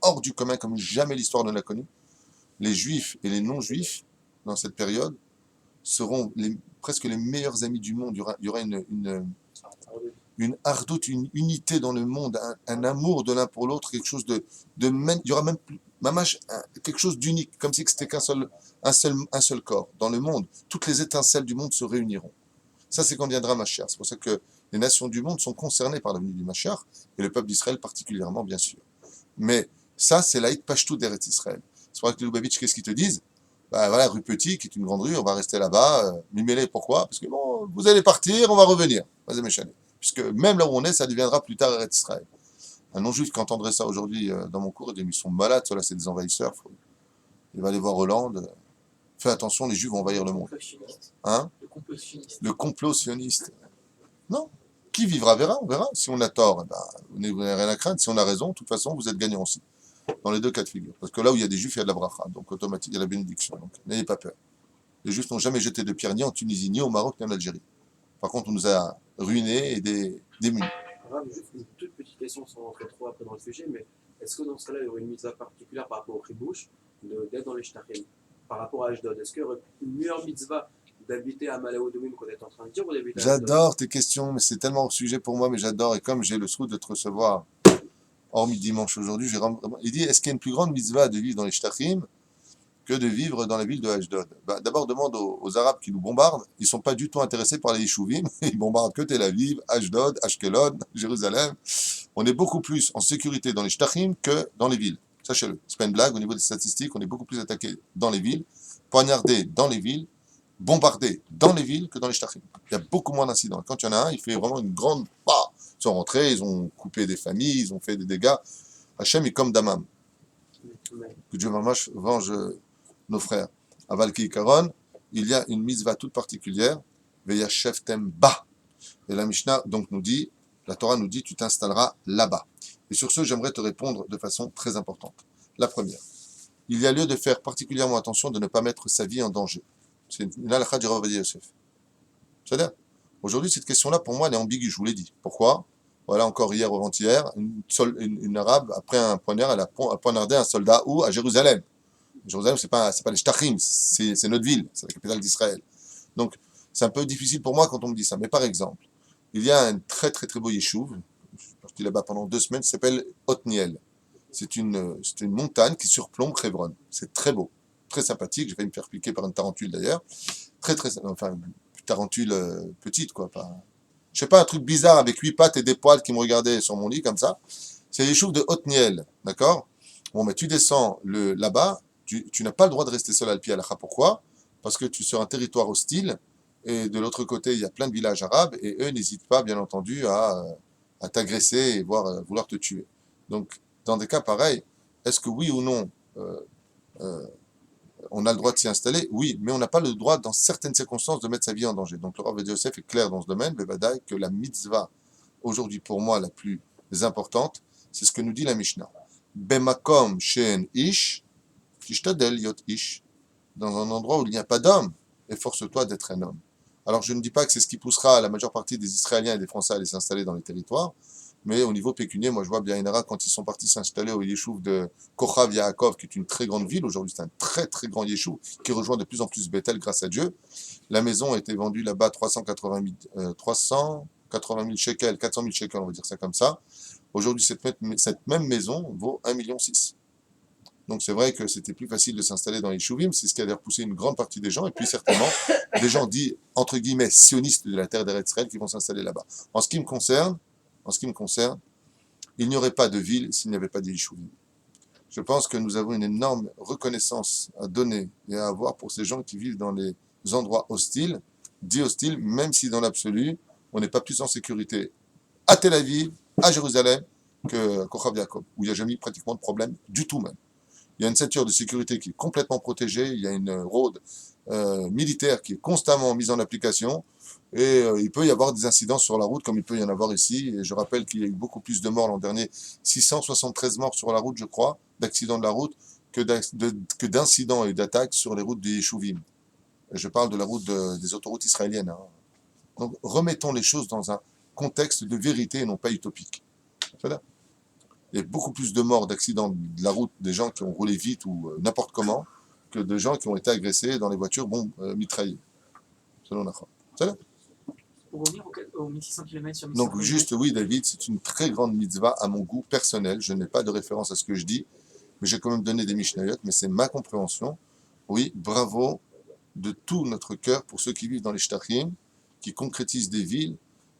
hors du commun comme jamais l'histoire ne l'a connu. Les juifs et les non-juifs, dans cette période, seront presque les meilleurs amis du monde. Il y aura une ardoute, une unité dans le monde, un amour de l'un pour l'autre, quelque chose il y aura même quelque chose d'unique, comme si c'était un seul corps. Dans le monde, toutes les étincelles du monde se réuniront. Ça, c'est quand viendra Mashiach. C'est pour ça que les nations du monde sont concernées par la venue du Mashiach, et le peuple d'Israël particulièrement, bien sûr. Mais ça, c'est l'Aït Pashtou d'Eretz Israël. C'est pour ça que les Lubavitch, qu'est-ce qu'ils te disent? Bah voilà, rue Petit, qui est une grande rue, on va rester là-bas. Mimélé, pourquoi? Parce que bon, vous allez partir, on va revenir. Vas-y, méchané. Puisque même là où on est, ça deviendra plus tard Eretz Israël. Un non-juif qui entendrait ça aujourd'hui dans mon cours, il dit, ils sont malades, ceux-là, c'est des envahisseurs. Il va aller voir Hollande. Fais attention, les juifs vont envahir le monde. Hein? Le complot sioniste. Non. Qui vivra verra, on verra. Si on a tort, eh ben, vous n'avez rien à craindre. Si on a raison, de toute façon, vous êtes gagnant aussi. Dans les deux cas de figure. Parce que là où il y a des juifs, il y a de la bracha. Donc automatique, il y a la bénédiction. Donc n'ayez pas peur. Les juifs n'ont jamais jeté de pierre ni en Tunisie, ni au Maroc, ni en Algérie. Par contre, on nous a ruinés et démunis. Juste une toute petite question sans rentrer trop après dans le sujet, mais est-ce que dans ce cas-là, il y aurait une mitzvah particulière par rapport au Khibouch d'être dans les Shtachim par rapport à Ashdod? Est-ce qu'il y aurait une meilleure mitzvah d'habiter à Malaodomim qu'on est en train de dire ou d'habiter à J'adore tes questions, mais c'est tellement hors sujet pour moi, mais j'adore. Et comme j'ai le souhait de te recevoir, hormis dimanche aujourd'hui, il dit, est-ce qu'il y a une plus grande mitzvah de vivre dans les Shtachim que de vivre dans la ville de Ashdod? Bah, d'abord, demande aux Arabes qui nous bombardent. Ils ne sont pas du tout intéressés par les Yeshuvim. Ils bombardent que Tel Aviv, Ashdod, Ashkelon, Jérusalem. On est beaucoup plus en sécurité dans les Shtachim que dans les villes. Sachez-le. C'est pas une blague. Au niveau des statistiques, on est beaucoup plus attaqué dans les villes, poignardé dans les villes, bombardé dans les villes que dans les Shtachim. Il y a beaucoup moins d'incidents. Quand il y en a un, il fait vraiment une grande... Ils sont rentrés, ils ont coupé des familles, ils ont fait des dégâts. Hachem est comme Damam. Que Dieu mamash venge nos frères. À Valki Karon, il y a une mitzvah toute particulière, Veyashevtem ba. Et la Mishnah donc nous dit, la Torah nous dit, tu t'installeras là-bas. Et sur ce, j'aimerais te répondre de façon très importante. La première, il y a lieu de faire particulièrement attention de ne pas mettre sa vie en danger. C'est une halakha du Rav Ovadia Yosef. C'est-à-dire, aujourd'hui, cette question-là, pour moi, elle est ambiguë, je vous l'ai dit. Pourquoi? Voilà, encore hier ou avant-hier, une arabe, après un poignard, elle a poignardé un soldat où? À Jérusalem. Jérusalem, c'est pas les Shtachim, c'est notre ville, c'est la capitale d'Israël. Donc, c'est un peu difficile pour moi quand on me dit ça. Mais par exemple, il y a un très très très beau yeshuv, je suis parti là-bas pendant 2 semaines, qui s'appelle Otniel. C'est une montagne qui surplombe Hebron. C'est très beau, très sympathique. J'ai failli me faire piquer par une tarentule d'ailleurs. Très très, enfin, une tarentule petite quoi. Pas, je sais pas, un truc bizarre avec 8 pattes et des poils qui me regardaient sur mon lit comme ça. C'est les yeshuv de Otniel, d'accord? Bon, mais tu descends là-bas, tu n'as pas le droit de rester seul à Alpi Halacha. Pourquoi? Parce que tu es sur un territoire hostile et de l'autre côté, il y a plein de villages arabes et eux n'hésitent pas, bien entendu, à t'agresser et vouloir te tuer. Donc, dans des cas pareils, est-ce que oui ou non, euh, on a le droit de s'y installer? Oui, mais on n'a pas le droit, dans certaines circonstances, de mettre sa vie en danger. Donc, le Rav Ovadia Yosef est clair dans ce domaine, Bevadaï, que la mitzvah, aujourd'hui pour moi, la plus importante, c'est ce que nous dit la Mishnah. Bemakom she'en ish, tishtadel yot ish. Dans un endroit où il n'y a pas d'homme, efforce-toi d'être un homme. Alors, je ne dis pas que c'est ce qui poussera la majeure partie des Israéliens et des Français à aller s'installer dans les territoires, mais au niveau pécunier, moi je vois bien Inara quand ils sont partis s'installer au Yeshuv de Kochav Yaakov, qui est une très grande ville. Aujourd'hui, c'est un très très grand Yeshuv qui rejoint de plus en plus Bethel grâce à Dieu. La maison a été vendue là-bas 380 000 shekels, 400 000 shekels, on va dire ça comme ça. Aujourd'hui, cette même maison vaut 1,6 million. Donc c'est vrai que c'était plus facile de s'installer dans les Yeshuvim, c'est ce qui a repoussé une grande partie des gens, et puis certainement des gens dits, entre guillemets, sionistes de la terre d'Eretz Israël qui vont s'installer là-bas. En ce qui me concerne, il n'y aurait pas de ville s'il n'y avait pas de Yeshuvim. Je pense que nous avons une énorme reconnaissance à donner et à avoir pour ces gens qui vivent dans les endroits hostiles, dits hostiles, même si dans l'absolu, on n'est pas plus en sécurité à Tel Aviv, à Jérusalem, que Kochav Yaakov, où il n'y a jamais eu pratiquement de problème du tout même. Il y a une ceinture de sécurité qui est complètement protégée, il y a une rôde militaire qui est constamment mise en application, et il peut y avoir des incidents sur la route comme il peut y en avoir ici. Et je rappelle qu'il y a eu beaucoup plus de morts l'an dernier, 673 morts sur la route, je crois, d'accidents de la route, que d'incidents et d'attaques sur les routes des Yeshuvim. Je parle de la route des autoroutes israéliennes. Hein. Donc remettons les choses dans un contexte de vérité et non pas utopique. Voilà. Il y a beaucoup plus de morts d'accidents de la route des gens qui ont roulé vite ou n'importe comment que de gens qui ont été agressés dans les voitures mitraillées. Selon la foi. Pour revenir aux 1600 km sur 1600 Donc km. juste, oui David, c'est une très grande mitzvah à mon goût personnel. Je n'ai pas de référence à ce que je dis, mais j'ai quand même donné des Mishnayot, mais c'est ma compréhension. Oui, bravo de tout notre cœur pour ceux qui vivent dans les Shtachim, qui concrétisent des villes,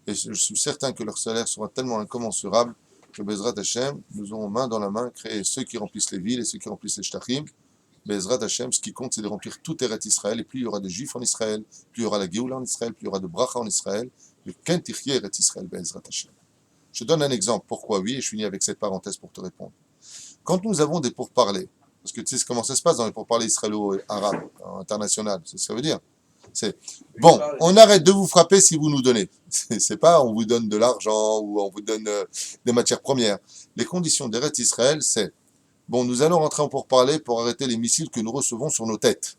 et je suis certain que leur salaire sera tellement incommensurable que Bezrat Hashem, nous aurons main dans la main créé ceux qui remplissent les villes et ceux qui remplissent les Shtachim. Bezrat Hashem, ce qui compte, c'est de remplir tout Eretz Israël, et plus il y aura de Juifs en Israël, plus il y aura la Géoula en Israël, plus il y aura de Bracha en Israël, le Kentichye Eretz Israël, Bezrat Hashem. Je donne un exemple, pourquoi oui, et je finis avec cette parenthèse pour te répondre. Quand nous avons des pourparlers, parce que tu sais comment ça se passe dans les pourparlers israélo-arabes, internationaux, c'est ce que ça veut dire. C'est bon, on arrête de vous frapper si vous nous donnez. C'est pas on vous donne de l'argent ou on vous donne des matières premières. Les conditions d'Eretz Israël, c'est bon, nous allons rentrer en pourparlers pour arrêter les missiles que nous recevons sur nos têtes.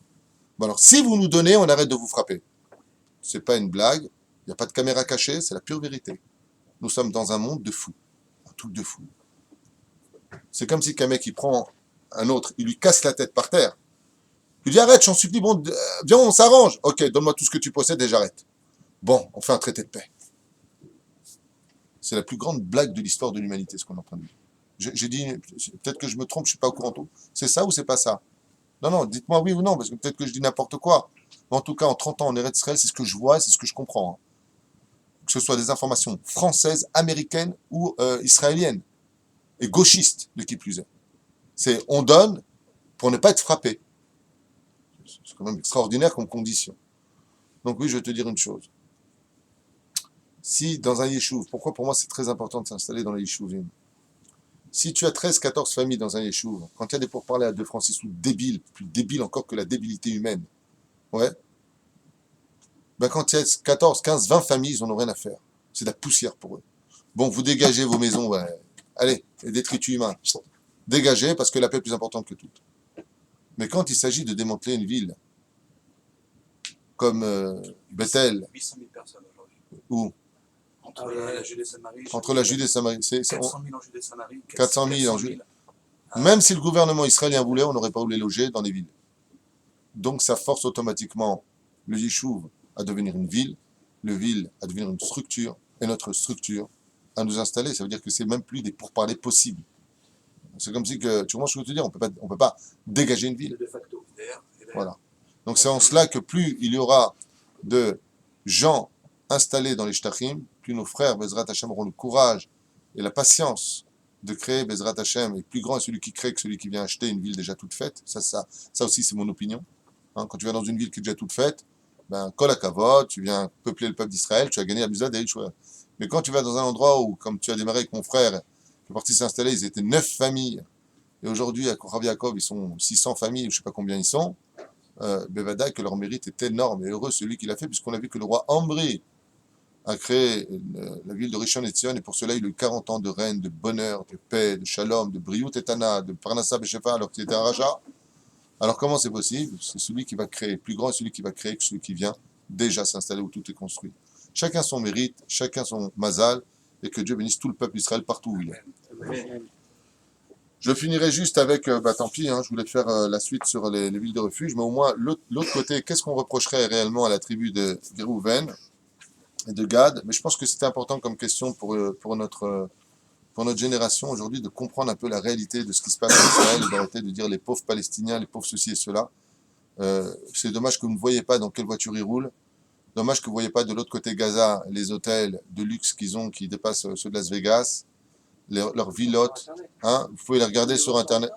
Bon alors, si vous nous donnez, on arrête de vous frapper. C'est pas une blague, il n'y a pas de caméra cachée, c'est la pure vérité. Nous sommes dans un monde de fous, un truc de fou. C'est comme si qu'un mec il prend un autre, il lui casse la tête par terre. Il dit arrête, j'en supplie, bon, viens, on s'arrange. Ok, donne-moi tout ce que tu possèdes et j'arrête. Bon, on fait un traité de paix. C'est la plus grande blague de l'histoire de l'humanité, ce qu'on est en train de dire. J'ai dit, peut-être que je me trompe, je ne suis pas au courant tout. C'est ça ou c'est pas ça? Non, non, dites-moi oui ou non, parce que peut-être que je dis n'importe quoi. Mais en tout cas, en 30 ans en Eretz Israël, c'est ce que je vois, c'est ce que je comprends. Hein. Que ce soit des informations françaises, américaines ou israéliennes. Et gauchistes, de qui plus est. C'est on donne pour ne pas être frappé. C'est quand même extraordinaire comme condition. Donc oui, je vais te dire une chose. Si dans un yeshuv, pourquoi pour moi c'est très important de s'installer dans les yeshuvim. Si tu as 13-14 familles dans un yeshuv, quand il y a des pourparlers à 2 francs 6 sous débiles, plus débiles encore que la débilité humaine, ouais, ben quand il y a 14, 15, 20 familles, ils n'en ont rien à faire. C'est de la poussière pour eux. Bon, vous dégagez vos maisons, ouais. Allez, les détritus humains, dégagez parce que la paix est plus importante que tout. Mais quand il s'agit de démanteler une ville, comme Bethel, 800 000 personnes aujourd'hui. ou Entre la Judée et Samarie. Entre la Judée et Samarie. 400 000 en Judée et Samarie. 400 000 en Judée. 000. Même si le gouvernement israélien voulait, on n'aurait pas voulu les loger dans les villes. Donc ça force automatiquement le Yishuv à devenir une ville, le ville à devenir une structure, et notre structure à nous installer. Ça veut dire que c'est même plus des pourparlers possibles. C'est comme si que, tu vois ce que je veux te dire, on peut pas dégager une ville. De facto. Voilà. Donc c'est en cela que plus il y aura de gens installés dans les shtachim, plus nos frères, Bezrat Hashem, auront le courage et la patience de créer Bezrat Hashem, et plus grand est celui qui crée que celui qui vient acheter une ville déjà toute faite. Ça aussi, c'est mon opinion. Hein, quand tu vas dans une ville qui est déjà toute faite, ben, kol hakavod, tu viens peupler le peuple d'Israël, tu as gagné la Bizad et Yeshua. Mais quand tu vas dans un endroit où, comme tu as démarré avec mon frère, qui est parti s'installer, ils étaient 9 familles, et aujourd'hui, à Kochav Yaakov, ils sont 600 familles, je ne sais pas combien ils sont, Bevada, que leur mérite est énorme, et heureux celui qui l'a fait, puisqu'on a vu que le roi Ambri a créé la ville de Rishon LeZion, et pour cela, il a eu 40 ans de règne, de bonheur, de paix, de shalom, de briout et tana, de parnassa beshefa, alors qu'il était un raja. Alors comment c'est possible? C'est celui qui va créer. Plus grand est celui qui va créer que celui qui vient déjà s'installer où tout est construit. Chacun son mérite, chacun son mazal, et que Dieu bénisse tout le peuple d'Israël partout où il est. Je finirai juste avec, tant pis, je voulais faire la suite sur les villes de refuge, mais au moins, l'autre côté, qu'est-ce qu'on reprocherait réellement à la tribu de Réhouven et de Gad? Mais je pense que c'était important comme question pour notre génération aujourd'hui de comprendre un peu la réalité de ce qui se passe en Israël et d'arrêter de dire les pauvres Palestiniens, les pauvres ceci et cela. C'est dommage que vous ne voyez pas dans quelle voiture ils roulent. Dommage que vous ne voyez pas de l'autre côté Gaza les hôtels de luxe qu'ils ont qui dépassent ceux de Las Vegas, leurs villottes. Vous pouvez les regarder sur Internet.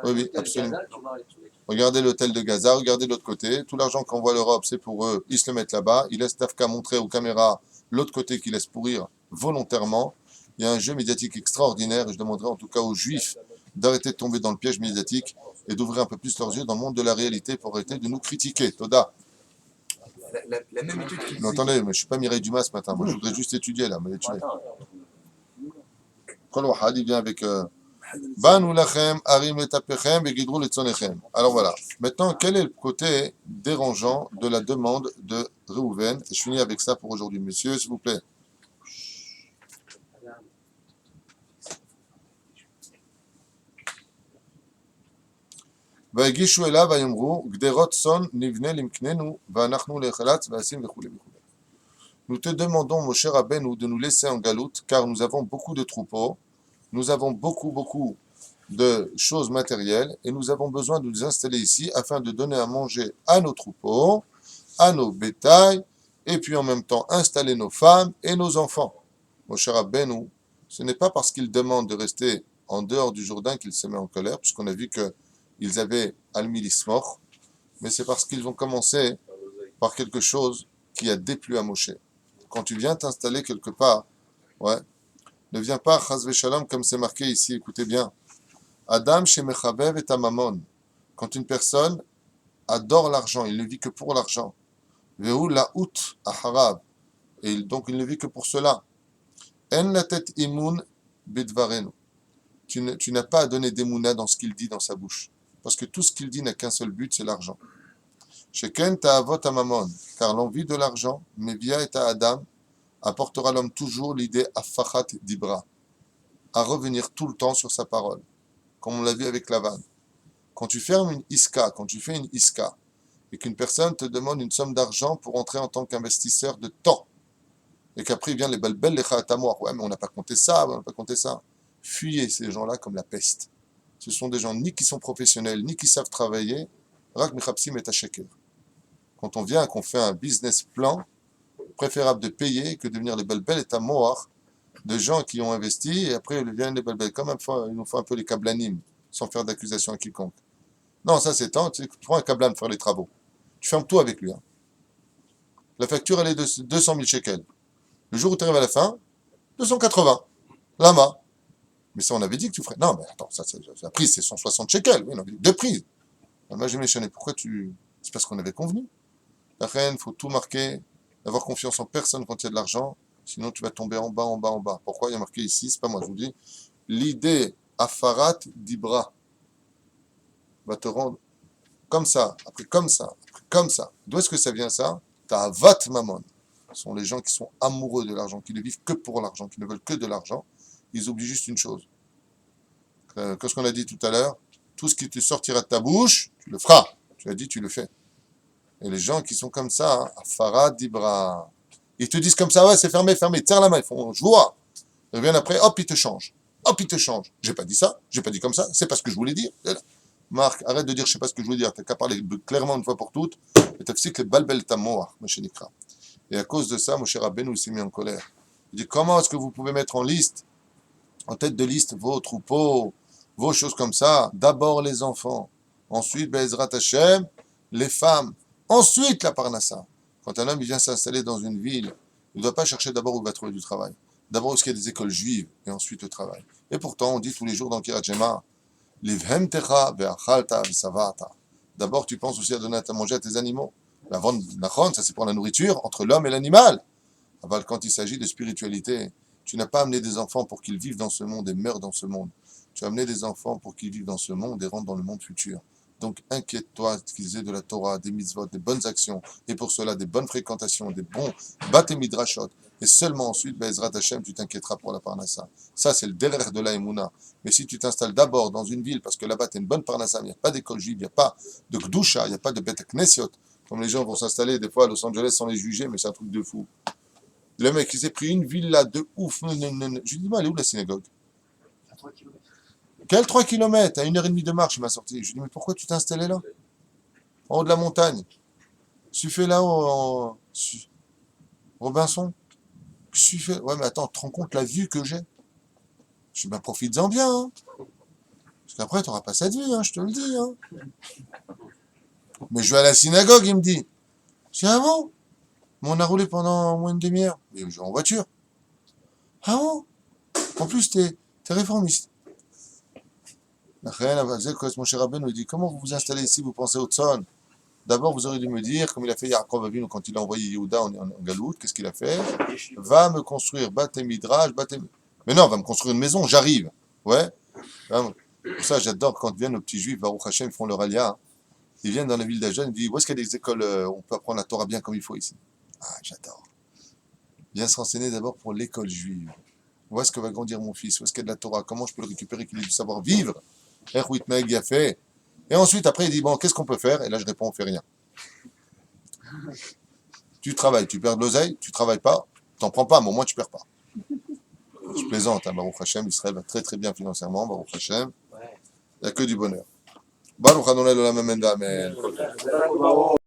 Oui, absolument. Regardez l'hôtel de Gaza, regardez de l'autre côté. Tout l'argent qu'envoie l'Europe, c'est pour eux. Ils se le mettent là-bas. Ils laissent Tafka montrer aux caméras l'autre côté qu'ils laissent pourrir volontairement. Il y a un jeu médiatique extraordinaire et je demanderai en tout cas aux Juifs d'arrêter de tomber dans le piège médiatique et d'ouvrir un peu plus leurs yeux dans le monde de la réalité pour arrêter de nous critiquer. Toda. La même étude qui Mais attendez, mais je ne suis pas Mireille Dumas ce matin. Moi, je voudrais juste étudier là. Mais étudier. Kol wahad, il vient avec Banu lachem, arim letapechem, begidru letzonechem. Alors voilà. Maintenant, quel est le côté dérangeant de la demande de Réhouven? Et je finis avec ça pour aujourd'hui. Messieurs, s'il vous plaît. ויגישו אליו ויאמרו גדרות צאן נבנה למקננו ואנחנו להחלץ ועשים וכו' וכו'. Nous te demandons, mon cher Rabbeinu, de nous laisser en galoute, car nous avons beaucoup de troupeaux, nous avons beaucoup de choses matérielles, et nous avons besoin de nous installer ici afin de donner à manger à nos troupeaux, à nos bétails, et puis en même temps installer nos femmes et nos enfants. Mon cher Rabbeinu, ce n'est pas parce qu'ils demandent de rester en dehors du Jourdain qu'ils se mettent en colère, puisqu'on a vu qu'ils avaient Al-Milismor, mais c'est parce qu'ils ont commencé par quelque chose qui a déplu à Moshe. Quand tu viens t'installer quelque part, ne viens pas chas v'shalom comme c'est marqué ici, écoutez bien. Adam shemechavev et amamon. Quand une personne adore l'argent, il ne vit que pour l'argent. Vehu la'ut aharav. Et donc il ne vit que pour cela. En latet imun bidvarenu. Tu n'as pas à donner d'émouna dans ce qu'il dit dans sa bouche. Parce que tout ce qu'il dit n'a qu'un seul but, c'est l'argent. Sheken ta'avot amamon. Car l'envie de l'argent, mevia et Adam, apportera l'homme toujours l'idée affachat dibra, à revenir tout le temps sur sa parole, comme on l'a vu avec Lavan. Quand tu fermes une iska, quand tu fais une iska, et qu'une personne te demande une somme d'argent pour entrer en tant qu'investisseur de temps, et qu'après il vient les balbel, les khatamoir, mais on n'a pas compté ça, Fuyez ces gens-là comme la peste. Ce sont des gens ni qui sont professionnels, ni qui savent travailler. Rak mechapsim et sheker. Quand on vient, qu'on fait un business plan, préférable de payer que de venir les balbel et tamoar de gens qui ont investi et après ils viennent les balbel. Comme il nous faut un peu les kablanim, sans faire d'accusation à quiconque. Non, ça c'est tant, tu prends un kablan pour faire les travaux. Tu fermes tout avec lui. La facture elle est de 200 000 shekels. Le jour où tu arrives à la fin, 280. Lama. Mais ça, on avait dit que tu ferais. Non, mais attends, la prise, c'est 160 shekels. Oui, on avait dit 2 prises. Moi, j'ai méchané. Pourquoi c'est parce qu'on avait convenu. La reine, il faut tout marquer, avoir confiance en personne quand il y a de l'argent, sinon tu vas tomber en bas. Pourquoi il y a marqué ici? C'est pas moi, je vous dis. L'idée Afarat d'Ibra va te rendre comme ça, après comme ça, après comme ça. D'où est-ce que ça vient ça? Ta'avat mamon. sont les gens qui sont amoureux de l'argent, qui ne vivent que pour l'argent, qui ne veulent que de l'argent. Ils oublient juste une chose. Qu'est-ce qu'on a dit tout à l'heure? Tout ce qui te sortira de ta bouche, tu le feras. Tu as dit, tu le fais. Et les gens qui sont comme ça, hein, Afara Dibra, ils te disent comme ça, ouais, c'est fermé, fermé, tiens la main, ils font, je vois. Ils reviennent après, hop, ils te changent. Hop, ils te changent. J'ai pas dit ça, j'ai pas dit comme ça, c'est pas ce que je voulais dire. Marc, arrête de dire, je sais pas ce que je voulais dire, t'as qu'à parler clairement une fois pour toutes, et t'as fait que le balbel tamoa, Moshe Nikra. Et à cause de ça, Moshe Rabbeinu s'est mis en colère. Il dit, comment est-ce que vous pouvez mettre en liste, en tête de liste, vos troupeaux, vos choses comme ça? D'abord les enfants, ensuite, Be'ezrat Hashem, les femmes, ensuite la parnassa. Quand un homme il vient s'installer dans une ville, il ne doit pas chercher d'abord où il va trouver du travail. D'abord où il y a des écoles juives, et ensuite le travail. Et pourtant, on dit tous les jours dans Kirat Shema, Livhemtecha ve'achalta ve'savata. D'abord, tu penses aussi à donner à manger à tes animaux. La vente nachon, ça c'est pour la nourriture, entre l'homme et l'animal. Aval, quand il s'agit de spiritualité, tu n'as pas amené des enfants pour qu'ils vivent dans ce monde et meurent dans ce monde. Tu as amené des enfants pour qu'ils vivent dans ce monde et rentrent dans le monde futur. Donc, inquiète-toi qu'ils aient de la Torah, des mitzvot, des bonnes actions, et pour cela, des bonnes fréquentations, des bons baté midrashot. Et seulement ensuite, Be'ezrat Hashem, tu t'inquiéteras pour la parnassa. Ça, c'est le derrière de la Emouna. Mais si tu t'installes d'abord dans une ville, parce que là-bas, tu as une bonne parnassa, il n'y a pas d'école juive, il n'y a pas de Gdusha, il n'y a pas de Bet Knesiot, comme les gens vont s'installer des fois à Los Angeles sans les juger, mais c'est un truc de fou. Le mec, il s'est pris une villa de ouf. Je lui dis, elle est où la synagogue? À 3 km. Quel 3 km? À 1h30 de marche, il m'a sorti. Je lui dis, mais pourquoi tu t'es installé là? En haut de la montagne. Tu fais là-haut en Robinson? Tu fais... Ouais, mais attends, tu te rends compte la vue que j'ai? Je dis, ben profites-en bien. Hein. Parce qu'après, tu n'auras pas cette vue, hein, je te le dis. Hein. Mais je vais à la synagogue, il me dit. C'est ah bon? Mais on a roulé pendant au moins une demi-heure. Et je vais en voiture. Ah bon? En plus, t'es réformiste. Mon cher Rabbeinu nous dit, comment vous vous installez ici, vous pensez au Tzon? D'abord, vous auriez dû me dire, comme il a fait Yaakov Avinu quand il a envoyé Yehuda en Galoute, qu'est-ce qu'il a fait? Va me construire, Baté Midrash, Mais non, va me construire une maison, j'arrive. Ouais. Pour ça, j'adore quand viennent nos petits juifs, Baruch Hashem, ils font leur alia. Ils viennent dans la ville d'Agen, ils disent, où est-ce qu'il y a des écoles, on peut apprendre la Torah bien comme il faut ici? Ah, j'adore. Bien se renseigner d'abord pour l'école juive. Où est-ce que va grandir mon fils? Où est-ce qu'il y a de la Torah? Comment je peux le récupérer, qu'il ait du savoir-vivre? A fait. Et ensuite, après, il dit, bon, qu'est-ce qu'on peut faire? Et là, je réponds, on fait rien. Tu travailles, tu perds de l'oseille, tu travailles pas, t'en prends pas, mais au moins tu perds pas. Je plaisante, hein, Baruch Hashem, Israël va très très bien financièrement, Baruch Hashem. Il n'y a que du bonheur. Baruch Adonai Olam Amen.